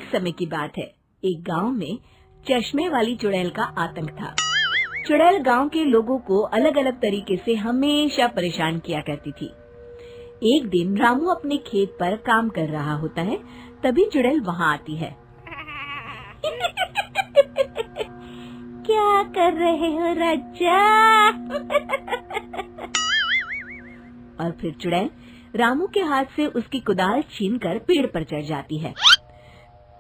समय की बात है। एक गांव में चश्मे वाली चुड़ैल का आतंक था। चुड़ैल गांव के लोगों को अलग अलग तरीके से हमेशा परेशान किया करती थी। एक दिन रामू अपने खेत पर काम कर रहा होता है, तभी चुड़ैल वहाँ आती है। क्या कर रहे हो राजा? और फिर चुड़ैल रामू के हाथ से उसकी कुदाल छीनकर पेड़ पर चढ़ जाती है।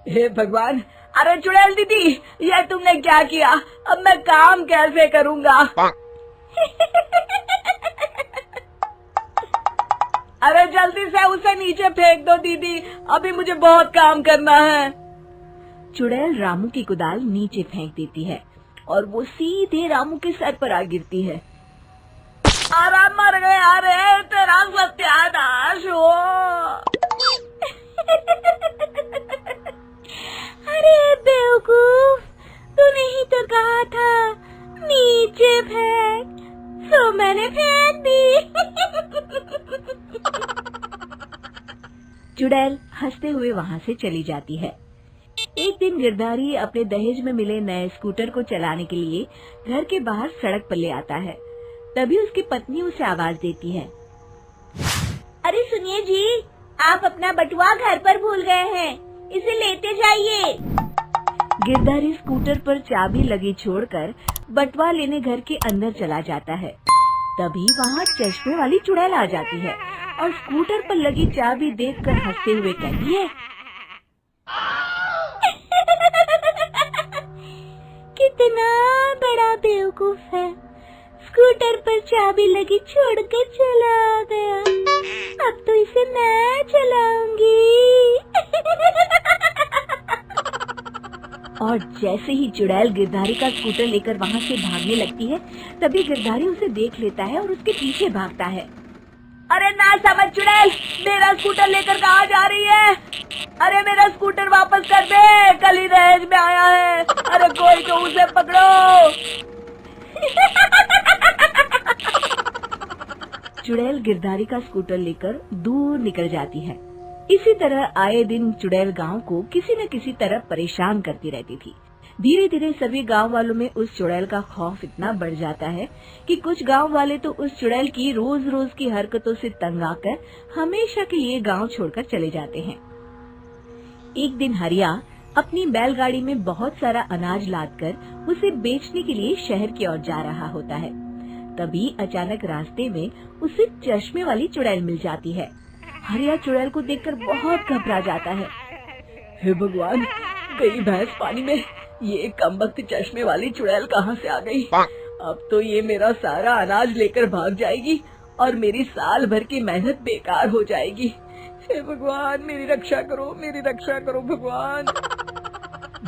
हे भगवान, अरे चुड़ैल दीदी, ये तुमने क्या किया? अब मैं काम कैसे करूँगा? अरे जल्दी से उसे नीचे फेंक दो दीदी, अभी मुझे बहुत काम करना है। चुड़ैल रामू की कुदाल नीचे फेंक देती है और वो सीधे रामू के सर पर आ गिरती है। अरे मर गया रे, तेरा सत्यानाश हो। अरे बेवकूफ, तूने ही तो कहा था नीचे फेंक, तो मैंने फेंक दी। चुड़ैल हंसते हुए वहाँ से चली जाती है। एक दिन गिरधारी अपने दहेज में मिले नए स्कूटर को चलाने के लिए घर के बाहर सड़क पर ले आता है। तभी उसकी पत्नी उसे आवाज देती है। अरे सुनिए जी, आप अपना बटुआ घर पर भूल गए हैं, इसे लेते जाइए। गिरधारी स्कूटर पर चाबी लगी छोड़कर बटुआ लेने घर के अंदर चला जाता है। तभी वहाँ चश्मे वाली चुड़ैल आ जाती है और स्कूटर पर लगी चाबी देखकर हंसते हुए कहती है, कितना बड़ा बेवकूफ है, स्कूटर पर चाबी लगी छोड़कर चला गया, अब तो इसे मैं चलाऊंगी। और जैसे ही चुड़ैल गिरधारी का स्कूटर लेकर वहाँ से भागने लगती है, तभी गिरधारी उसे देख लेता है और उसके पीछे भागता है। अरे ना समझ चुड़ैल, मेरा स्कूटर लेकर कहाँ जा रही है? अरे मेरा स्कूटर वापस कर दे, कल ही दहेज में आया है। अरे कोई तो उसे पकड़ो। चुड़ैल गिरधारी का स्कूटर लेकर दूर निकल जाती है। इसी तरह आए दिन चुड़ैल गांव को किसी न किसी तरह परेशान करती रहती थी। धीरे धीरे सभी गांव वालों में उस चुड़ैल का खौफ इतना बढ़ जाता है कि कुछ गांव वाले तो उस चुड़ैल की रोज रोज की हरकतों से तंग आकर हमेशा के लिए गांव छोड़कर चले जाते हैं। एक दिन हरिया अपनी बैलगाड़ी में बहुत सारा अनाज लादकर उसे बेचने के लिए शहर की ओर जा रहा होता है। तभी अचानक रास्ते में उसे चश्मे वाली चुड़ैल मिल जाती है। हरिया चुड़ैल को देखकर बहुत घबरा जाता है। हे भगवान, गई भैंस पानी में, ये कमबख्त चश्मे वाली चुड़ैल कहाँ से आ गई? अब तो ये मेरा सारा अनाज लेकर भाग जाएगी और मेरी साल भर की मेहनत बेकार हो जाएगी। हे भगवान, मेरी रक्षा करो, मेरी रक्षा करो भगवान।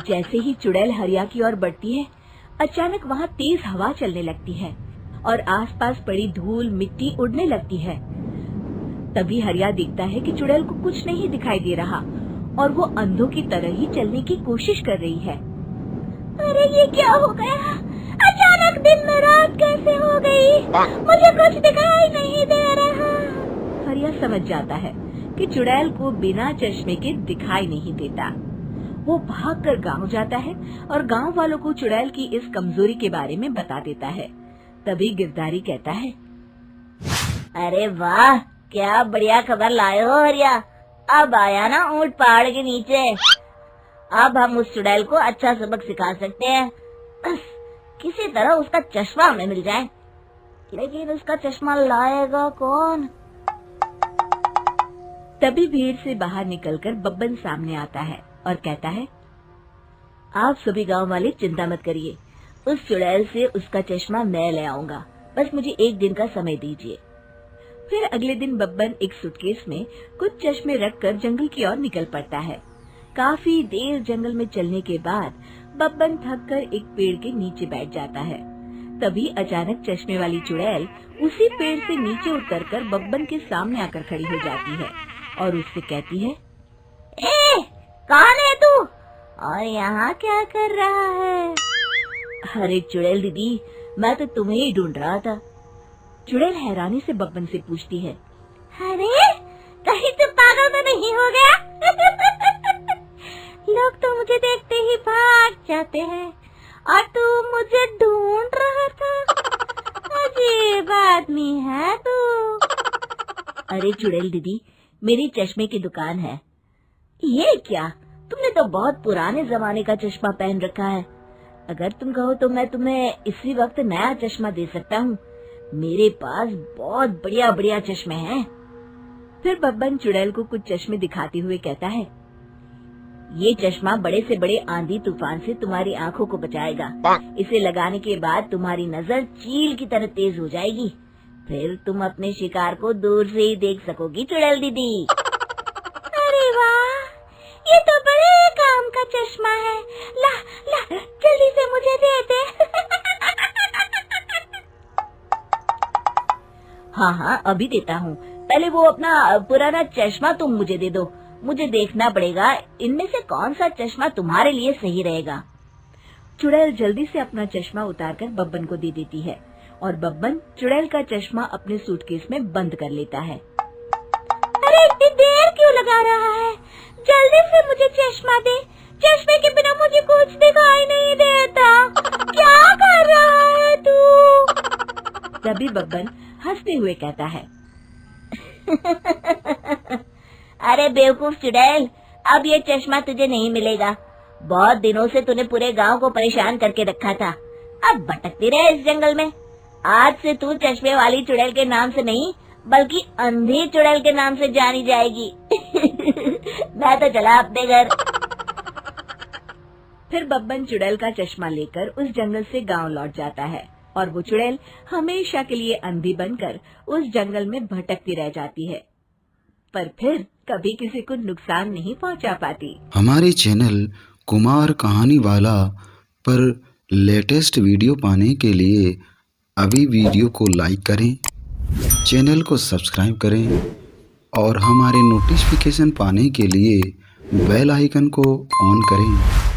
जैसे ही चुड़ैल हरिया की ओर बढ़ती है, अचानक वहाँ तेज हवा चलने लगती है और आसपास पड़ी धूल मिट्टी उड़ने लगती है। तभी हरिया देखता है कि चुड़ैल को कुछ नहीं दिखाई दे रहा और वो अंधों की तरह ही चलने की कोशिश कर रही है। अरे ये क्या हो गया? अचानक दिन में रात कैसे हो गई? मुझे कुछ दिखाई नहीं दे रहा। हरिया समझ जाता है कि चुड़ैल को बिना चश्मे के दिखाई नहीं देता। वो भागकर गांव जाता है और गांव वालों को चुड़ैल की इस कमजोरी के बारे में बता देता है। तभी गिरधारी कहता है, अरे वाह, क्या बढ़िया खबर लाए हो हरिया। अब आया ना ऊंट पहाड़ के नीचे। अब हम उस चुड़ैल को अच्छा सबक सिखा सकते हैं। किसी तरह उसका चश्मा हमें मिल जाए, लेकिन उसका चश्मा लाएगा कौन? तभी भीड़ से बाहर निकलकर बब्बन सामने आता है और कहता है, आप सभी गांव वाले चिंता मत करिए, उस चुड़ैल से उसका चश्मा मैं ले आऊंगा, बस मुझे एक दिन का समय दीजिए। फिर अगले दिन बब्बन एक सूटकेस में कुछ चश्मे रखकर जंगल की ओर निकल पड़ता है। काफी देर जंगल में चलने के बाद बब्बन थककर एक पेड़ के नीचे बैठ जाता है। तभी अचानक चश्मे वाली चुड़ैल उसी पेड़ से नीचे उतरकर बब्बन के सामने आकर खड़ी हो जाती है और उससे कहती है, ए, कौन है तू और यहाँ क्या कर रहा है? अरे चुड़ैल दीदी, मैं तो तुम्हें ही ढूंढ रहा था। चुड़ैल हैरानी से बब्बन से पूछती है, अरे कहीं तुम पागल तो नहीं हो गया? लोग मुझे देखते ही भाग जाते हैं। और तू मुझे ढूंढ रहा था, अजीब आदमी है तू। अरे चुड़ैल दीदी, मेरी चश्मे की दुकान है। ये क्या, तुमने तो बहुत पुराने जमाने का चश्मा पहन रखा है। अगर तुम कहो तो मैं तुम्हें इसी वक्त नया चश्मा दे सकता हूँ। मेरे पास बहुत बढ़िया बढ़िया चश्मे हैं। फिर बब्बन चुड़ैल को कुछ चश्मे दिखाते हुए कहता है, ये चश्मा बड़े से बड़े आंधी तूफान से तुम्हारी आंखों को बचाएगा। इसे लगाने के बाद तुम्हारी नजर चील की तरह तेज हो जाएगी। फिर तुम अपने शिकार को दूर से ही देख सकोगी चुड़ैल दीदी। अरे वाह, ये तो बड़े काम का चश्मा है। ला ला, जल्दी से मुझे दे दे। हाँ हाँ, अभी देता हूँ। पहले वो अपना पुराना चश्मा तुम मुझे दे दो। मुझे देखना पड़ेगा इनमें से कौन सा चश्मा तुम्हारे लिए सही रहेगा। चुड़ैल जल्दी से अपना चश्मा उतारकर बब्बन को दे देती है और बब्बन चुड़ैल का चश्मा अपने सूटकेस में बंद कर लेता है। अरे इतनी देर क्यों लगा रहा है? जल्दी से मुझे चश्मा दे। चश्मे के बिना मुझे कुछ दिखाई नहीं देता। क्या कर रहा है तू? तभी बब्बन हंसते हुए कहता है, अरे बेवकूफ चुड़ैल, अब ये चश्मा तुझे नहीं मिलेगा। बहुत दिनों से तूने पूरे गांव को परेशान करके रखा था। अब भटकती रहे इस जंगल में। आज से तू चश्मे वाली चुड़ैल के नाम से नहीं, बल्कि अंधी चुड़ैल के नाम से जानी जाएगी। मैं तो चला अपने घर। फिर बब्बन चुड़ैल का चश्मा लेकर उस जंगल से गांव लौट जाता है और वो चुड़ैल हमेशा के लिए अंधी बनकर उस जंगल में भटकती रह जाती है, पर फिर कभी किसी को नुकसान नहीं पहुंचा पाती। हमारे चैनल कुमार कहानी वाला पर लेटेस्ट वीडियो पाने के लिए अभी वीडियो को लाइक करें, चैनल को सब्सक्राइब करें और हमारे नोटिफिकेशन पाने के लिए बेल आइकन को ऑन करें।